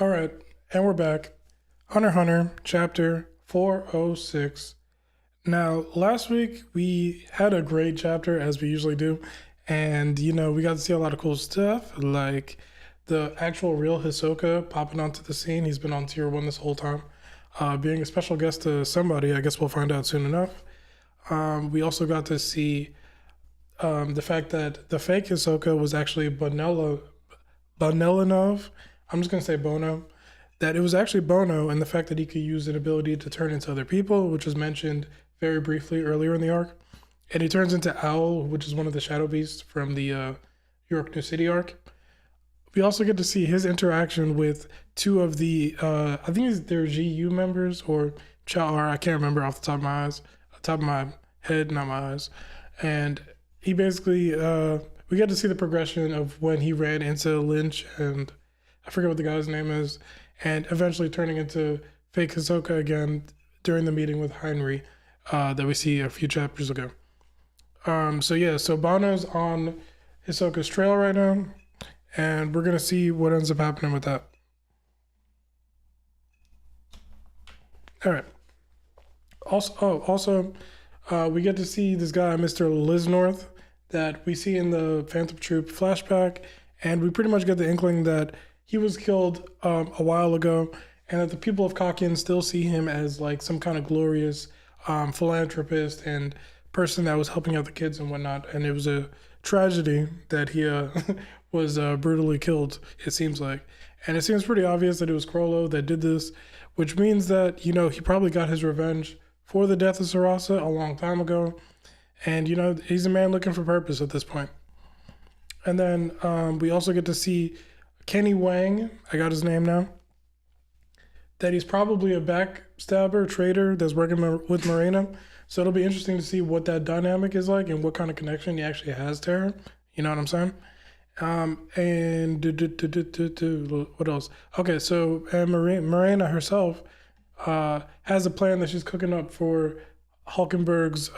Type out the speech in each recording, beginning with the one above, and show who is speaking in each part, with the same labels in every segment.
Speaker 1: All right, and we're back. Hunter x Hunter, chapter 406. Now, last week we had a great chapter, as we usually do, and we got to see a lot of cool stuff, like the actual real Hisoka popping onto the scene. He's been on tier 1 this whole time, being a special guest to somebody. I guess we'll find out soon enough. We also got to see the fact that the fake Hisoka was actually Bonelinov. I'm just going to say Bono. That it was actually Bono, and the fact that he could use an ability to turn into other people, which was mentioned very briefly earlier in the arc. And he turns into Owl, which is one of the Shadow Beasts from the York New City arc. We also get to see his interaction with two of the, I think they're GU members or Char, I can't remember off the top of my head, not my eyes. And he basically, we get to see the progression of when he ran into Lynch and I forget what the guy's name is, and eventually turning into fake Hisoka again during the meeting with Heinrich that we see a few chapters ago. So Bono's on Hisoka's trail right now, and we're gonna see what ends up happening with that. All right. Also, we get to see this guy, Mr. Lisnorth, that we see in the Phantom Troop flashback, and we pretty much get the inkling that he was killed a while ago, and that the people of Kakin still see him as like some kind of glorious philanthropist and person that was helping out the kids and whatnot. And it was a tragedy that he was brutally killed, it seems like. And it seems pretty obvious that it was Krollo that did this, which means that, he probably got his revenge for the death of Sarasa a long time ago. And, he's a man looking for purpose at this point. And then we also get to see Kenny Wang, I got his name now, that he's probably a backstabber traitor that's working with Marina. So it'll be interesting to see what that dynamic is like and what kind of connection he actually has to her. You know what I'm saying? And what else? Okay, so and Marina herself has a plan that she's cooking up for Hulkenberg's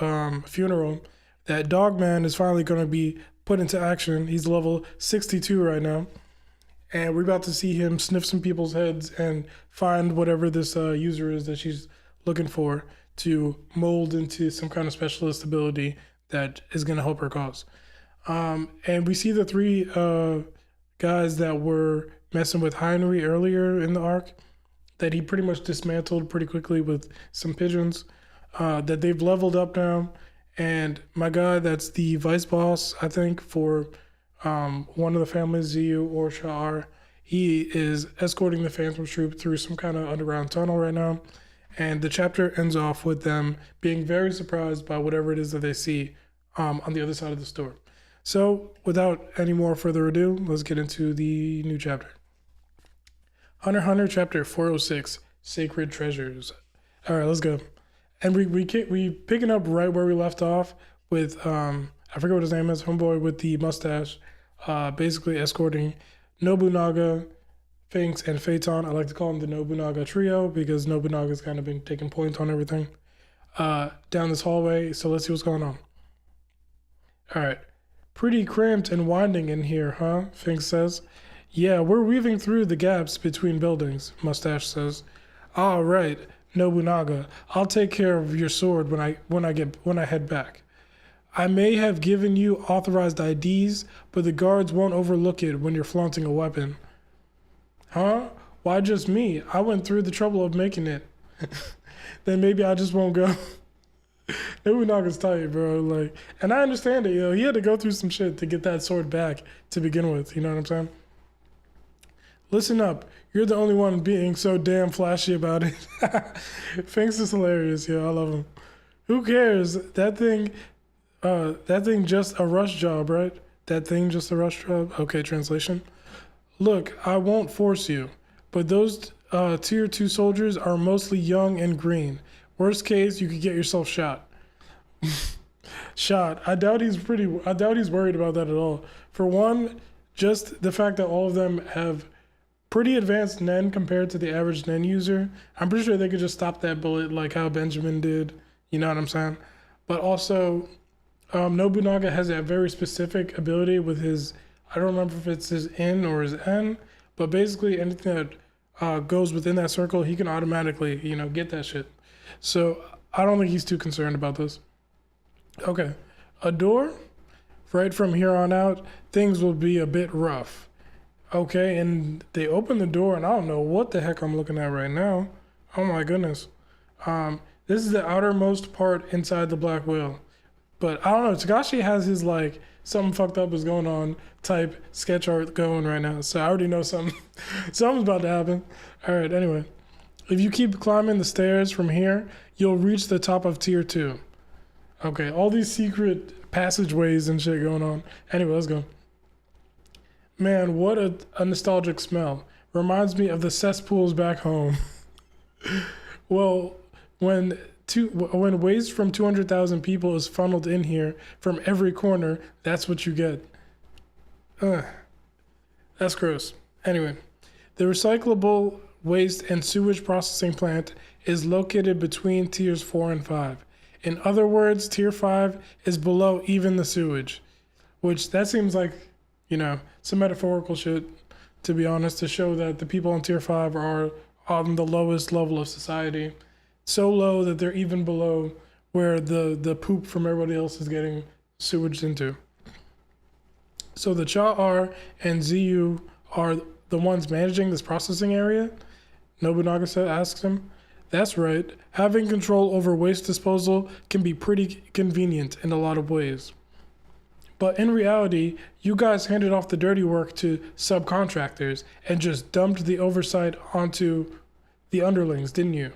Speaker 1: funeral. That Dogman is finally going to be put into action. He's level 62 right now. And we're about to see him sniff some people's heads and find whatever this user is that she's looking for to mold into some kind of specialist ability that is going to help her cause. And we see the three guys that were messing with Heinrich earlier in the arc that he pretty much dismantled pretty quickly with some pigeons, that they've leveled up now. And my guy, that's the vice boss, I think, for one of the families, ZU or Sha'ar, he is escorting the Phantom Troop through some kind of underground tunnel right now. And the chapter ends off with them being very surprised by whatever it is that they see on the other side of the store. So without any more further ado, let's get into the new chapter. Hunter x Hunter chapter 406, Sacred Treasures. All right, let's go. And we picking up right where we left off with, I forget what his name is, homeboy with the mustache, basically escorting Nobunaga, Finks, and Phaeton. I like to call them the Nobunaga trio because Nobunaga's kind of been taking point on everything, down this hallway. So let's see what's going on. All right. Pretty cramped and winding in here, huh? Finks says. Yeah, we're weaving through the gaps between buildings, Mustache says. All right, Nobunaga, I'll take care of your sword when I head back. I may have given you authorized IDs, but the guards won't overlook it when you're flaunting a weapon. Huh? Why just me? I went through the trouble of making it. Then maybe I just won't go. Nobunaga's tight, bro. Like, and I understand it, he had to go through some shit to get that sword back to begin with, you know what I'm saying? Listen up. You're the only one being so damn flashy about it. Finks is hilarious, I love him. Who cares? That thing just a rush job, right? That thing just a rush job? Okay, translation. Look, I won't force you, but those tier 2 soldiers are mostly young and green. Worst case, you could get yourself shot. Shot. I doubt he's worried about that at all. For one, just the fact that all of them have pretty advanced Nen compared to the average Nen user. I'm pretty sure they could just stop that bullet like how Benjamin did. You know what I'm saying? But also, Nobunaga has that very specific ability with his, I don't remember if it's his in or his N, but basically anything that goes within that circle, he can automatically, get that shit. So I don't think he's too concerned about this. Okay, a door. Right from here on out, things will be a bit rough. Okay, and they open the door, and I don't know what the heck I'm looking at right now. Oh my goodness. This is the outermost part inside the black whale. But I don't know, Takashi has his like something fucked up is going on type sketch art going right now. So I already know something's about to happen. All right, anyway. If you keep climbing the stairs from here, you'll reach the top of tier 2. Okay, all these secret passageways and shit going on. Anyway, let's go. Man, what a nostalgic smell. Reminds me of the cesspools back home. Well, when waste from 200,000 people is funneled in here from every corner, that's what you get. That's gross. Anyway, the recyclable waste and sewage processing plant is located between tiers 4 and 5. In other words, tier 5 is below even the sewage, which that seems like, some metaphorical shit, to be honest, to show that the people on tier 5 are on the lowest level of society. So low that they're even below where the poop from everybody else is getting sewaged into. So the Cha-R and Ziyu are the ones managing this processing area? Nobunaga asks him. That's right. Having control over waste disposal can be pretty convenient in a lot of ways. But in reality, you guys handed off the dirty work to subcontractors and just dumped the oversight onto the underlings, didn't you?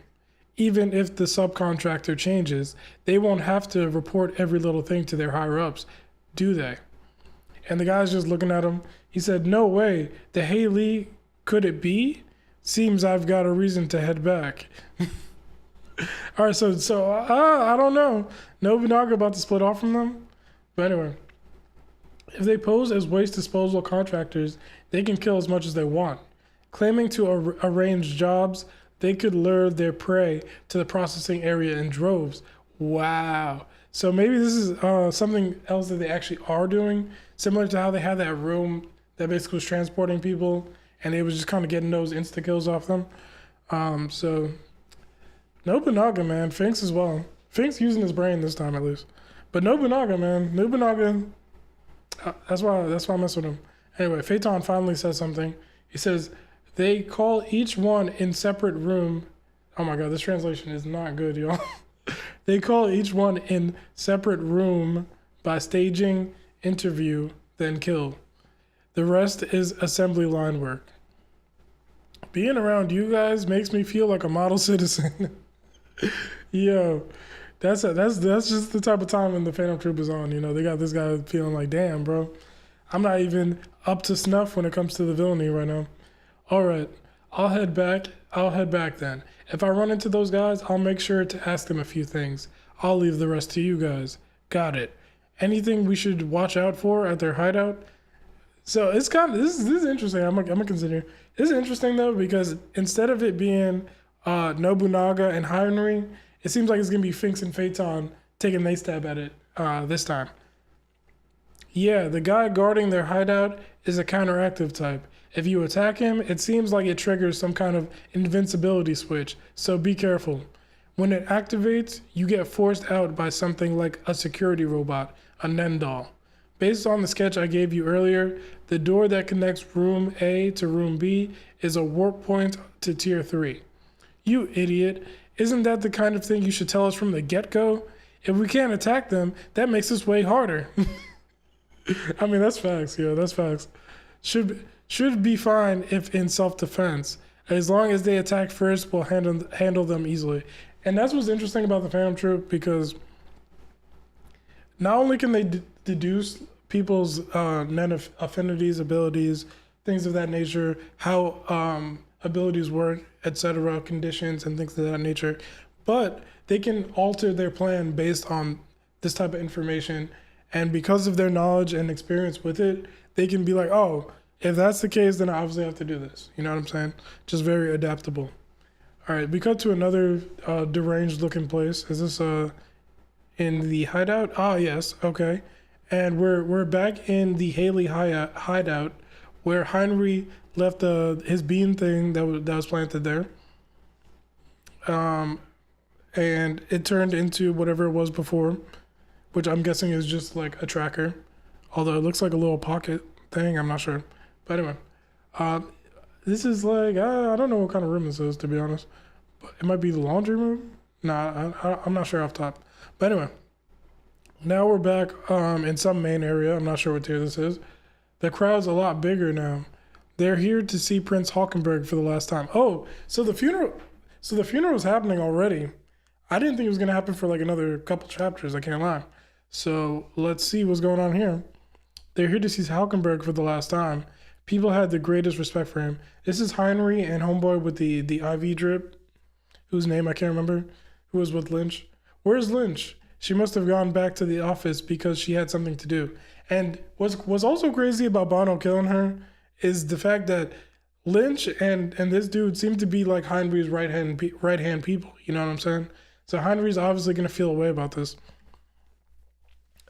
Speaker 1: Even if the subcontractor changes, they won't have to report every little thing to their higher-ups, do they? And the guy's just looking at him. He said, no way. The Haley, could it be? Seems I've got a reason to head back. All right, so I don't know. Nobunaga about to split off from them? But anyway, if they pose as waste disposal contractors, they can kill as much as they want. Claiming to arrange jobs, they could lure their prey to the processing area in droves. Wow. So maybe this is something else that they actually are doing, similar to how they had that room that basically was transporting people, and they was just kind of getting those insta-kills off them. So Nobunaga, man, Finks as well. Finks using his brain this time at least. But Nobunaga, man, that's why I mess with him. Anyway, Phaeton finally says something. He says, they call each one in separate room. Oh my God, this translation is not good, y'all. They call each one in separate room by staging, interview, then kill. The rest is assembly line work. Being around you guys makes me feel like a model citizen. Yo, that's just the type of time when the Phantom Troop is on. They got this guy feeling like, damn, bro, I'm not even up to snuff when it comes to the villainy right now. All right, I'll head back then. If I run into those guys, I'll make sure to ask them a few things. I'll leave the rest to you guys. Got it. Anything we should watch out for at their hideout? So it's kind of, this is interesting. I'm gonna consider. This is interesting though, because instead of it being Nobunaga and Henry, it seems like it's gonna be Finks and Phaeton taking a stab at it this time. Yeah, the guy guarding their hideout is a counteractive type. If you attack him, it seems like it triggers some kind of invincibility switch, so be careful. When it activates, you get forced out by something like a security robot, a Nendal. Based on the sketch I gave you earlier, the door that connects room A to room B is a warp point to tier 3. You idiot, isn't that the kind of thing you should tell us from the get-go? If we can't attack them, that makes us way harder. I mean, that's facts, yo, that's facts. Should be fine if in self-defense. As long as they attack first, we'll handle them easily. And that's what's interesting about the Phantom Troop, because not only can they deduce people's affinities, abilities, things of that nature, how abilities work, etc., conditions and things of that nature, but they can alter their plan based on this type of information. And because of their knowledge and experience with it, they can be like, oh, if that's the case, then I obviously have to do this. You know what I'm saying? Just very adaptable. All right, we cut to another deranged looking place. Is this in the hideout? Ah, yes, okay. And we're back in the Haley hideout where Henry left his bean thing that was planted there. Um, and it turned into whatever it was before, which I'm guessing is just like a tracker. Although it looks like a little pocket thing, I'm not sure. But anyway, uh, this is like I don't know what kind of room this is, to be honest. But it might be the laundry room. Nah, I'm not sure off top. But anyway, now we're back in some main area. I'm not sure what tier this is. The crowd's a lot bigger now. They're here to see Prince Hockenberg for the last time. Oh, so the funeral. So the funeral was happening already. I didn't think it was gonna happen for like another couple chapters. I can't lie. So let's see what's going on here. They're here to see Hockenberg for the last time. People had the greatest respect for him. This is Heinrich and homeboy with the IV drip, whose name I can't remember, who was with Lynch. Where's Lynch? She must have gone back to the office because she had something to do. And what's also crazy about Bono killing her is the fact that Lynch and this dude seem to be like Heinrich's right hand people. You know what I'm saying? So Heinrich's obviously gonna feel a way about this.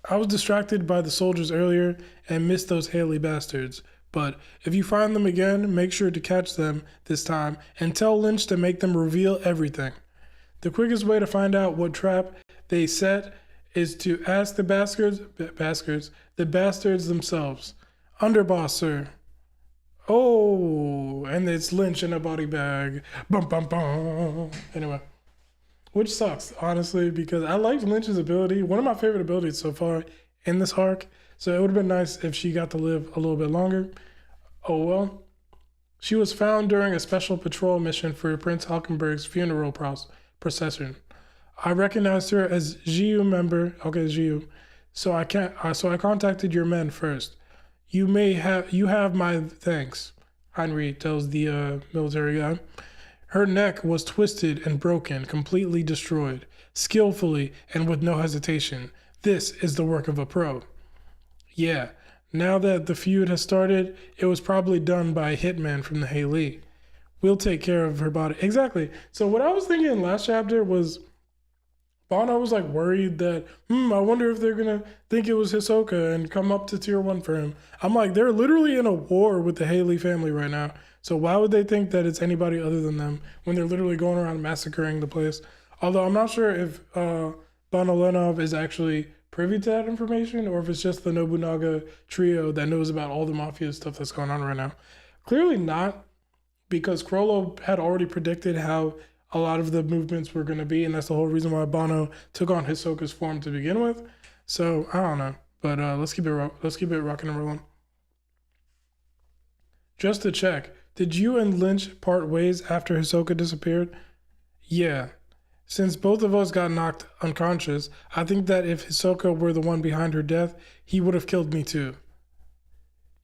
Speaker 1: I was distracted by the soldiers earlier and missed those Haley bastards. But if you find them again, make sure to catch them this time and tell Lynch to make them reveal everything. The quickest way to find out what trap they set is to ask the bastards themselves. Underboss, sir. Oh, and it's Lynch in a body bag. Bum, bum, bum. Anyway, which sucks, honestly, because I liked Lynch's ability. One of my favorite abilities so far in this arc. So it would have been nice if she got to live a little bit longer. Oh well. She was found during a special patrol mission for Prince Hockenberg's funeral procession. I recognized her as GU member. Okay, GU. So I contacted your men first. You have my thanks. Heinrich tells the military guy. Her neck was twisted and broken, completely destroyed, skillfully and with no hesitation. This is the work of a pro. Yeah, now that the feud has started, it was probably done by a hitman from the Haley. We'll take care of her body. Exactly. So what I was thinking in last chapter was Bono was like worried that, I wonder if they're going to think it was Hisoka and come up to tier 1 for him. I'm like, they're literally in a war with the Haley family right now. So why would they think that it's anybody other than them when they're literally going around massacring the place? Although I'm not sure if Bono Lenov is actually privy to that information or if it's just the Nobunaga trio that knows about all the mafia stuff that's going on right now. Clearly not, because Crollo had already predicted how a lot of the movements were going to be, and that's the whole reason why Bono took on Hisoka's form to begin with. So I don't know, but let's keep it rocking and rolling. Just to check, did you and Lynch part ways after Hisoka disappeared? Yeah. Since both of us got knocked unconscious, I think that if Hisoka were the one behind her death, he would have killed me too.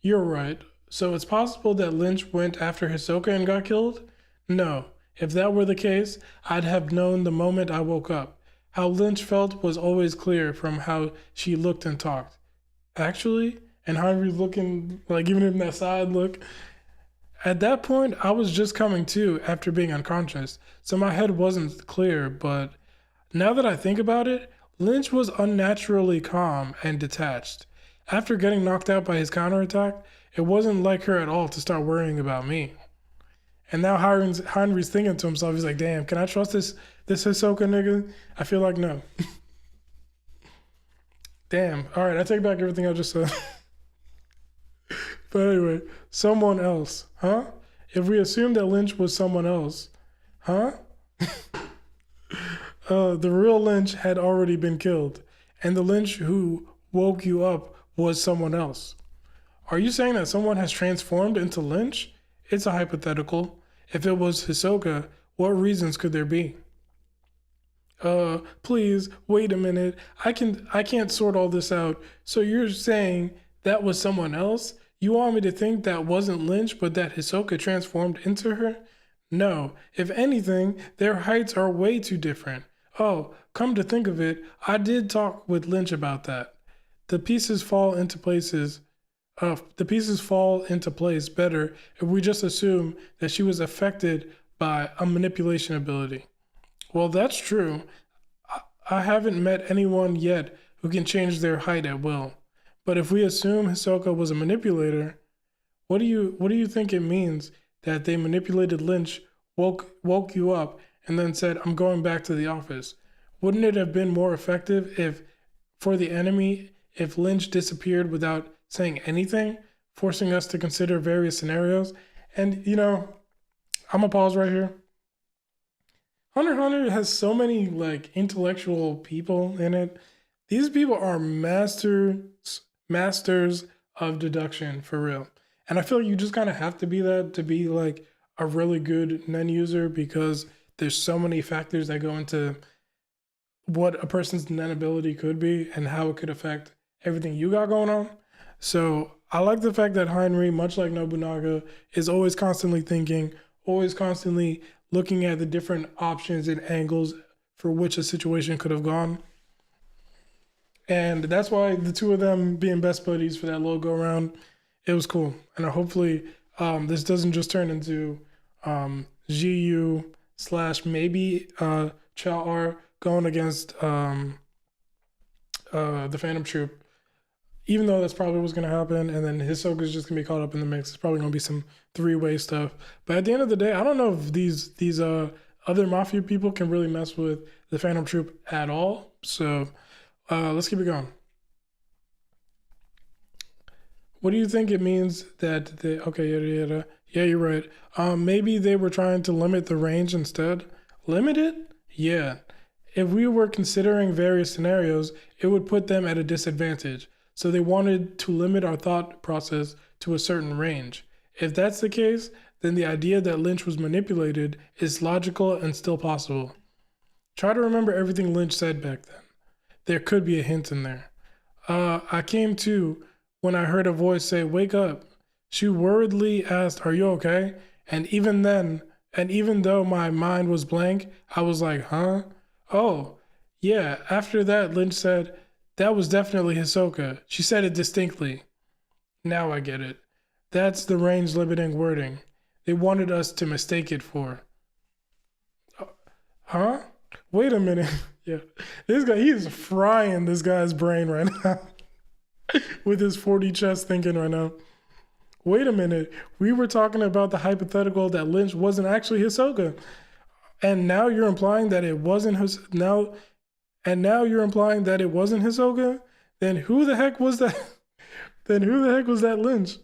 Speaker 1: You're right. So it's possible that Lynch went after Hisoka and got killed? No. If that were the case, I'd have known the moment I woke up. How Lynch felt was always clear from how she looked and talked. Actually? And Heinrich looking, like giving him that side look. At that point, I was just coming to after being unconscious, so my head wasn't clear, but now that I think about it, Lynch was unnaturally calm and detached. After getting knocked out by his counterattack, it wasn't like her at all to start worrying about me. And now Heinrich's thinking to himself, he's like, damn, can I trust this Hisoka nigga? I feel like no. Damn. All right, I take back everything I just said. But anyway, someone else, huh? If we assume that Lynch was someone else, huh? The real Lynch had already been killed, and the Lynch who woke you up was someone else. Are you saying that someone has transformed into Lynch? It's a hypothetical. If it was Hisoka, what reasons could there be? Please, wait a minute. I can't sort all this out. So you're saying that was someone else? You want me to think that wasn't Lynch, but that Hisoka transformed into her? No. If anything, their heights are way too different. Oh, come to think of it, I did talk with Lynch about that. The pieces fall into place better if we just assume that she was affected by a manipulation ability. Well, that's true. I haven't met anyone yet who can change their height at will. But if we assume Hisoka was a manipulator, What do you think it means that they manipulated Lynch, woke you up, and then said, "I'm going back to the office"? Wouldn't it have been more effective if, for the enemy, if Lynch disappeared without saying anything, forcing us to consider various scenarios? And I'm gonna pause right here. Hunter x Hunter has so many like intellectual people in it. These people are masters of deduction for real. And I feel like you just kind of have to be that to be like a really good Nen user, because there's so many factors that go into what a person's Nen ability could be and how it could affect everything you got going on. So I like the fact that Heinrich, much like Nobunaga, is always constantly thinking, always constantly looking at the different options and angles for which a situation could have gone. And that's why the two of them being best buddies for that little go around, it was cool. And hopefully this doesn't just turn into GU / maybe Chow R going against the Phantom Troop, even though that's probably what's going to happen. And then Hisoka's just going to be caught up in the mix. It's probably going to be some three-way stuff. But at the end of the day, I don't know if these other Mafia people can really mess with the Phantom Troop at all. So let's keep it going. What do you think it means that they, okay, yada. Yeah, you're right. Maybe they were trying to limit the range instead. Limit it? Yeah. If we were considering various scenarios, it would put them at a disadvantage. So they wanted to limit our thought process to a certain range. If that's the case, then the idea that Lynch was manipulated is logical and still possible. Try to remember everything Lynch said back then. There could be a hint in there. I came to when I heard a voice say, "Wake up." She worriedly asked, "Are you okay?" And even though my mind was blank, I was like, huh? Oh, yeah. After that, Lynch said, "That was definitely Hisoka." She said it distinctly. Now I get it. That's the range limiting wording they wanted us to mistake it for. Huh? Wait a minute. Yeah. This guy, he is frying this guy's brain right now with his 4D chess thinking right now. Wait a minute. We were talking about the hypothetical that Lynch wasn't actually Hisoka. And now you're implying that it wasn't Hisoka? Then who the heck was that? Then who the heck was that Lynch?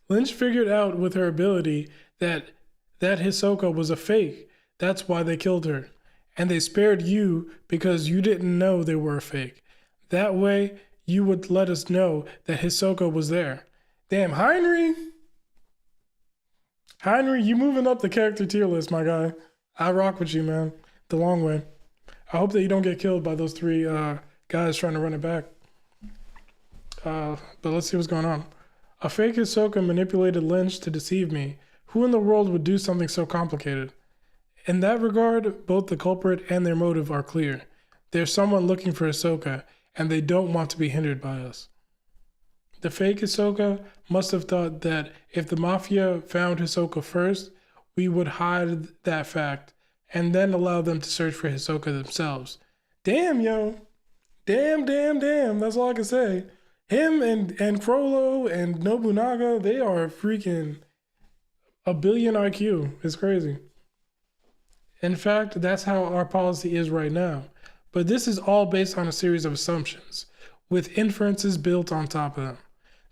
Speaker 1: Lynch figured out with her ability that Hisoka was a fake. That's why they killed her. And they spared you because you didn't know they were a fake. That way, you would let us know that Hisoka was there. Damn, Heinrich, you moving up the character tier list, my guy. I rock with you, man. The long way. I hope that you don't get killed by those three guys trying to run it back. But let's see what's going on. A fake Hisoka manipulated Lynch to deceive me. Who in the world would do something so complicated? In that regard, both the culprit and their motive are clear. There's someone looking for Hisoka, and they don't want to be hindered by us. The fake Hisoka must have thought that if the Mafia found Hisoka first, we would hide that fact, and then allow them to search for Hisoka themselves. Damn, yo. Damn. That's all I can say. Him and Crollo and Nobunaga, they are freaking a billion IQ. It's crazy. In fact, that's how our policy is right now. But this is all based on a series of assumptions, with inferences built on top of them.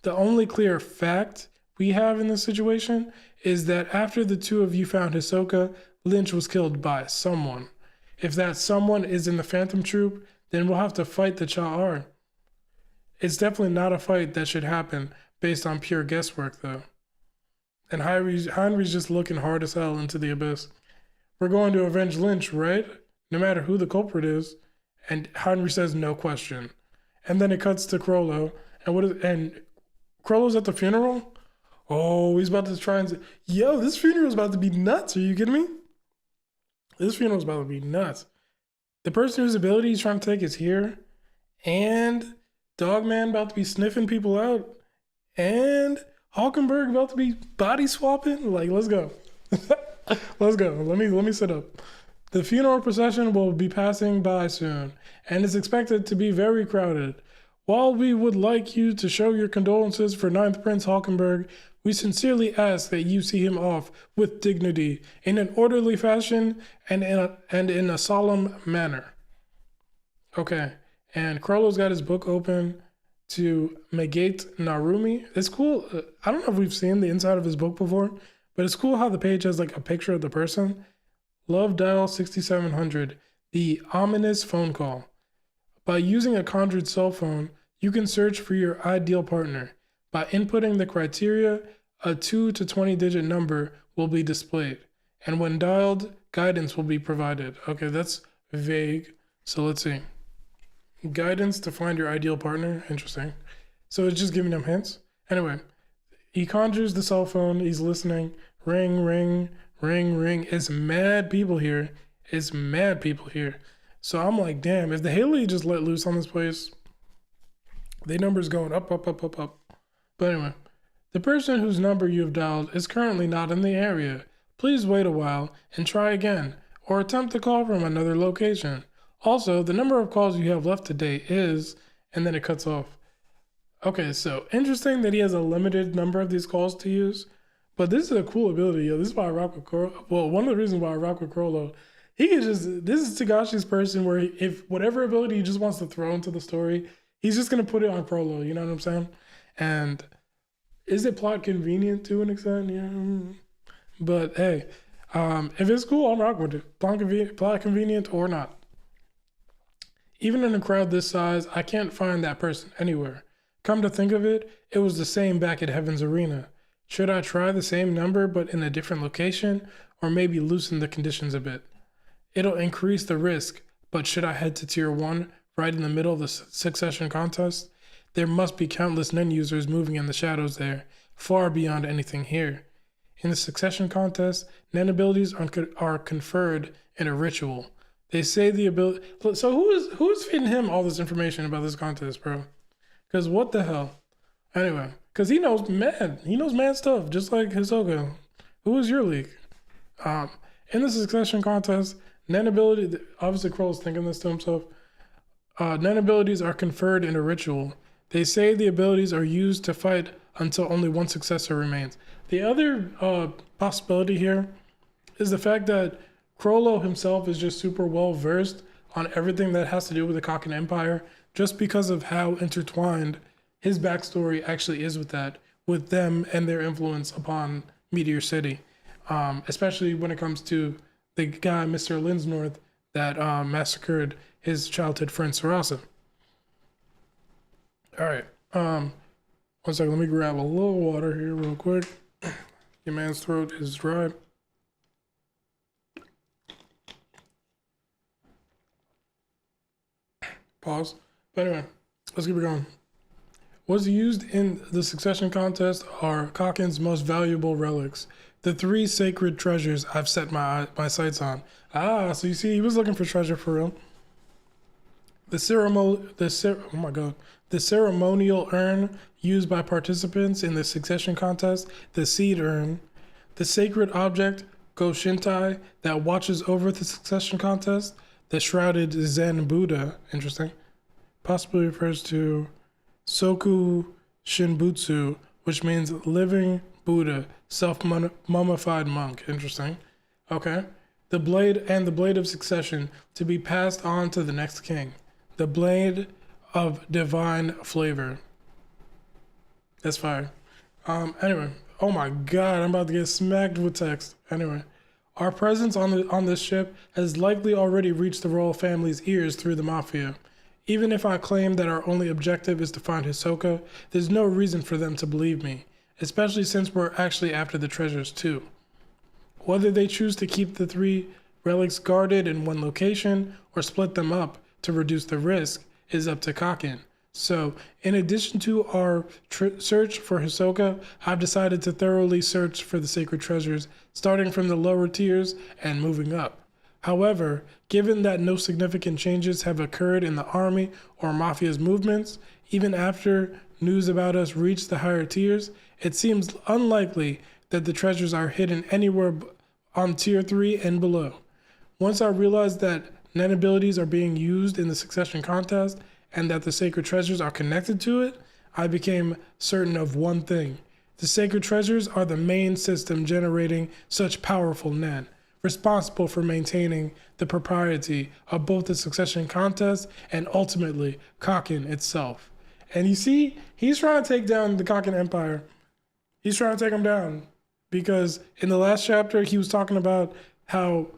Speaker 1: The only clear fact we have in this situation is that after the two of you found Hisoka, Lynch was killed by someone. If that someone is in the Phantom Troop, then we'll have to fight the Cha'ar. It's definitely not a fight that should happen based on pure guesswork, though. And Heinrich's just looking hard as hell into the abyss. We're going to avenge Lynch, right? No matter who the culprit is. And Heinrich says, no question. And then it cuts to Crollo. And Crollo's at the funeral? Oh, he's about to try and say, yo, this funeral's about to be nuts. Are you kidding me? This funeral's about to be nuts. The person whose ability he's trying to take is here. And Dogman about to be sniffing people out. And Hulkenberg about to be body swapping. Like, let's go. Let's go. Let me set up. The funeral procession will be passing by soon, and is expected to be very crowded. While we would like you to show your condolences for Ninth Prince Hawkenberg, we sincerely ask that you see him off with dignity, in an orderly fashion, and in a solemn manner. Okay, and Crollo's got his book open to Megate Narumi. It's cool. I don't know if we've seen the inside of his book before, but it's cool how the page has like a picture of the person. Love Dial 6700, the ominous phone call. By using a conjured cell phone, you can search for your ideal partner. By inputting the criteria, a 2 to 20 digit number will be displayed. And when dialed, guidance will be provided. Okay, that's vague. So let's see. Guidance to find your ideal partner. Interesting. So it's just giving them hints. Anyway, he conjures the cell phone. He's listening. Ring, ring, ring, ring. It's mad people here. It's mad people here. So I'm like, damn, if the Haley just let loose on this place, the number's going up, up, up, up, up. But anyway, the person whose number you have dialed is currently not in the area. Please wait a while and try again, or attempt to call from another location. Also, the number of calls you have left today is, and then it cuts off. Okay, so interesting that he has a limited number of these calls to use, but this is a cool ability. Yo, this is why I rock with Crollo. Well, one of the reasons why I rock with Crollo, he can just, this is Tagashi's person where if whatever ability he just wants to throw into the story, he's just going to put it on Crollo, you know what I'm saying? And is it plot convenient to an extent? Yeah. But hey, if it's cool, I'm rocking with it. Plot convenient or not. Even in a crowd this size, I can't find that person anywhere. Come to think of it, it was the same back at Heaven's Arena. Should I try the same number but in a different location, or maybe loosen the conditions a bit? It'll increase the risk, but should I head to Tier 1, right in the middle of the succession contest? There must be countless Nen users moving in the shadows there, far beyond anything here. In the succession contest, Nen abilities are conferred in a ritual. They say the ability. So who is feeding him all this information about this contest, bro? Because what the hell? Anyway, because he knows mad stuff, just like Hisoka. Who is your league? In the succession contest, Nen ability. Obviously, Kroll's thinking this to himself. Nen abilities are conferred in a ritual. They say the abilities are used to fight until only one successor remains. The other possibility here is the fact that Crollo himself is just super well versed on everything that has to do with the Kaken Empire, just because of how intertwined his backstory actually is with that, with them and their influence upon Meteor City, especially when it comes to the guy, Mr. Linsnorth, that massacred his childhood friend Sarasa. All right, 1 second, let me grab a little water here real quick. Your man's throat is dry. Pause. But anyway, let's keep it going. What's used in the succession contest are Kaken's most valuable relics, the 3 sacred treasures I've set my sights on. So you see, he was looking for treasure for real. The ceremonial urn used by participants in the succession contest, the seed urn, the sacred object, Goshintai, that watches over the succession contest, the shrouded Zen Buddha, interesting, possibly refers to Soku Shinbutsu, which means living Buddha, self-mummified monk, interesting. Okay. The blade of succession to be passed on to the next king. The blade of divine flavor. That's fire. Anyway, oh my god, I'm about to get smacked with text. Anyway, our presence on this ship has likely already reached the royal family's ears through the mafia. Even if I claim that our only objective is to find Hisoka, there's no reason for them to believe me, especially since we're actually after the treasures too. Whether they choose to keep the 3 relics guarded in one location or split them up to reduce the risk is up to Kaken. So, in addition to our search for Hisoka, I've decided to thoroughly search for the sacred treasures, starting from the lower tiers and moving up. However, given that no significant changes have occurred in the army or mafia's movements, even after news about us reach the higher tiers, it seems unlikely that the treasures are hidden anywhere on tier 3 and below. Once I realize that Nen abilities are being used in the succession contest, and that the sacred treasures are connected to it, I became certain of one thing. The sacred treasures are the main system generating such powerful Nen, responsible for maintaining the propriety of both the succession contest and ultimately Kakin itself. And you see, he's trying to take down the Kakin Empire. He's trying to take them down because in the last chapter, he was talking about how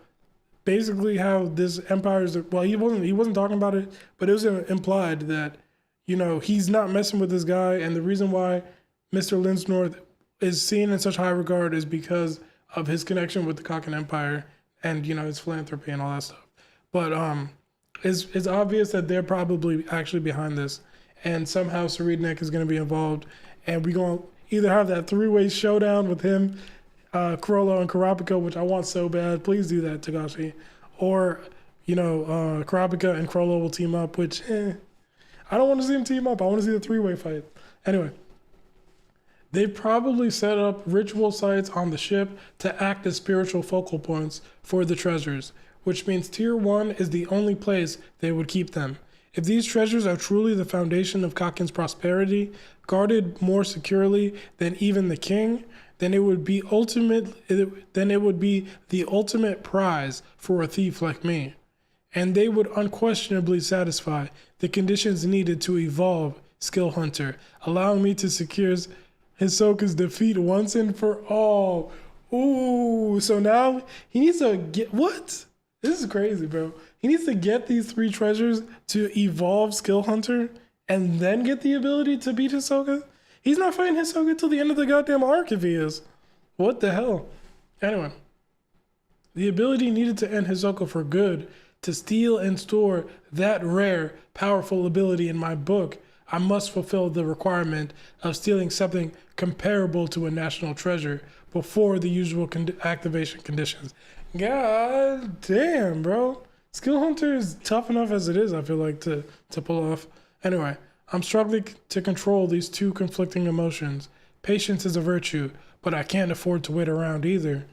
Speaker 1: basically how this empire is, well, he wasn't talking about it, but it was implied that, you know, he's not messing with this guy. And the reason why Mr. Linsnorth is seen in such high regard is because of his connection with the Kakin Empire and, you know, his philanthropy and all that stuff. But it's obvious that they're probably actually behind this. And somehow Serednik is going to be involved. And we're going to either have that three-way showdown with him, Chrollo and Kurapika, which I want so bad. Please do that, Togashi. Or, you know, Kurapika and Chrollo will team up, which, I don't want to see them team up. I want to see the three-way fight. Anyway, they probably set up ritual sites on the ship to act as spiritual focal points for the treasures, which means Tier 1 is the only place they would keep them. If these treasures are truly the foundation of Kakin's prosperity, guarded more securely than even the king, then it would be the ultimate prize for a thief like me. And they would unquestionably satisfy the conditions needed to evolve Skill Hunter, allowing me to secure Hisoka's defeat once and for all. Ooh, so now he needs to get, what? This is crazy, bro. He needs to get these 3 treasures to evolve Skill Hunter and then get the ability to beat Hisoka? He's not fighting Hisoka till the end of the goddamn arc if he is. What the hell? Anyway, the ability needed to end Hisoka for good, to steal and store that rare, powerful ability in my book, I must fulfill the requirement of stealing something comparable to a national treasure before the usual activation conditions. God damn, bro. Skill Hunter is tough enough as it is, I feel like, to pull off. Anyway, I'm struggling to control these 2 conflicting emotions. Patience is a virtue, but I can't afford to wait around either.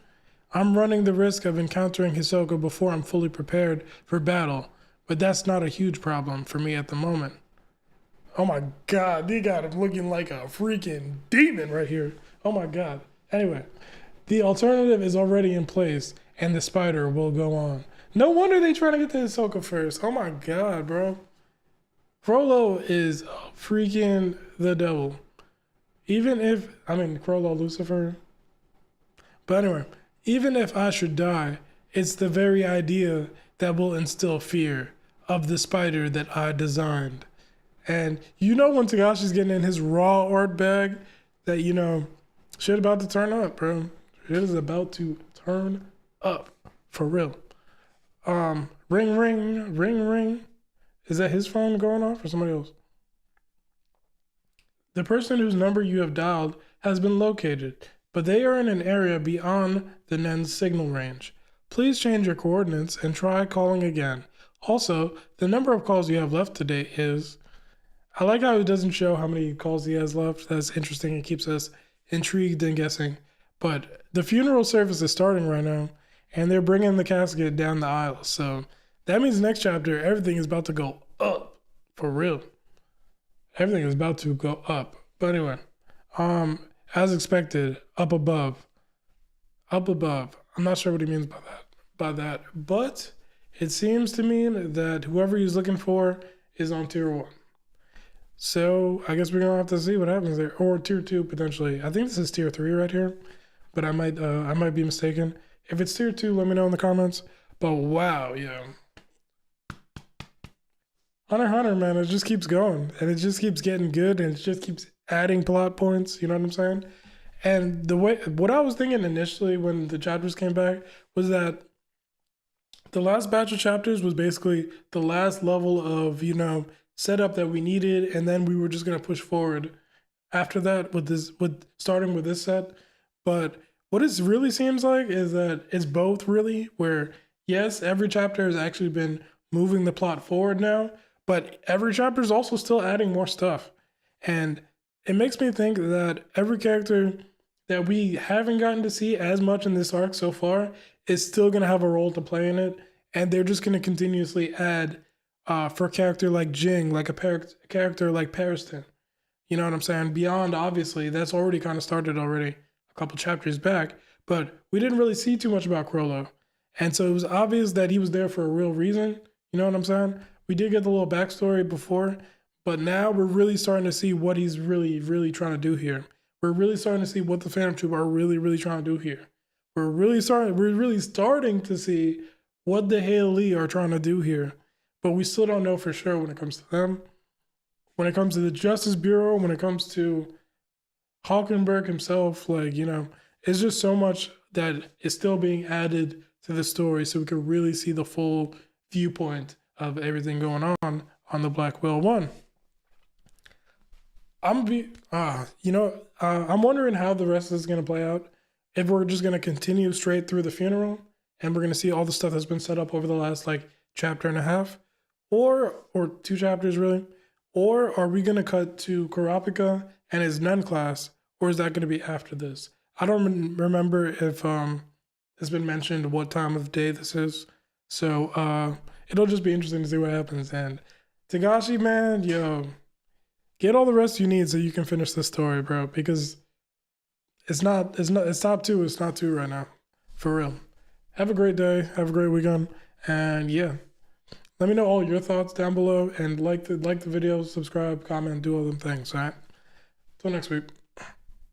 Speaker 1: I'm running the risk of encountering Hisoka before I'm fully prepared for battle, but that's not a huge problem for me at the moment. Oh my god, they got him looking like a freaking demon right here. Oh my god. Anyway, the alternative is already in place, and the spider will go on. No wonder they trying to get to Hisoka first. Oh my god, bro. Chrollo is freaking the devil. Even if, Chrollo, Lucifer. But anyway, even if I should die, it's the very idea that will instill fear of the spider that I designed. And you know when Togashi's getting in his raw art bag that, you know, shit about to turn up, bro. Shit is about to turn up. For real. Ring, ring, ring, ring. Is that his phone going off or somebody else? The person whose number you have dialed has been located, but they are in an area beyond the Nen's signal range. Please change your coordinates and try calling again. Also, the number of calls you have left today is... I like how it doesn't show how many calls he has left. That's interesting. It keeps us intrigued and guessing. But the funeral service is starting right now, and they're bringing the casket down the aisle. So that means next chapter, everything is about to go up. For real. Everything is about to go up. But anyway, as expected, up above. Up above. I'm not sure what he means by that. But it seems to mean that whoever he's looking for is on tier 1. So I guess we're gonna have to see what happens there, or tier 2 potentially. I think this is tier 3 right here, but I might be mistaken. If it's tier 2, let me know in the comments. But wow, yeah, Hunter x Hunter, man, it just keeps going, and it just keeps getting good, and it just keeps adding plot points. You know what I'm saying? And what I was thinking initially when the chapters came back was that the last batch of chapters was basically the last level of, you know, setup that we needed, and then we were just gonna push forward after that with starting with this set. But what it really seems like is that it's both really, where yes, every chapter has actually been moving the plot forward now, but every chapter is also still adding more stuff. And it makes me think that every character that we haven't gotten to see as much in this arc so far is still gonna have a role to play in it, and they're just gonna continuously add for a character like Jing, like a character like Pariston. You know what I'm saying? Beyond, obviously, that's already kind of started already a couple chapters back, but we didn't really see too much about Crollo. And so it was obvious that he was there for a real reason. You know what I'm saying? We did get the little backstory before, but now we're really starting to see what he's really, really trying to do here. We're really starting to see what the Phantom Troop are really, really trying to do here. We're really starting to see what the Haley are trying to do here. But we still don't know for sure when it comes to them. When it comes to the Justice Bureau, when it comes to Hulkenberg himself, like, you know, it's just so much that is still being added to the story so we can really see the full viewpoint of everything going on the Black Whale 1. I'm wondering how the rest is going to play out. If we're just going to continue straight through the funeral and we're going to see all the stuff that's been set up over the last like chapter and a half, or 2 chapters really, or are we going to cut to Kurapika and his nun class, or is that going to be after this? I don't remember if it's been mentioned what time of day this is, so it'll just be interesting to see what happens. And Tagashi, man, yo, get all the rest you need so you can finish this story, bro, because it's top 2. It's not 2 right now, for real. Have a great day. Have a great weekend. And yeah, let me know all your thoughts down below, and like the video, subscribe, comment, do all them things. All right. Till next week.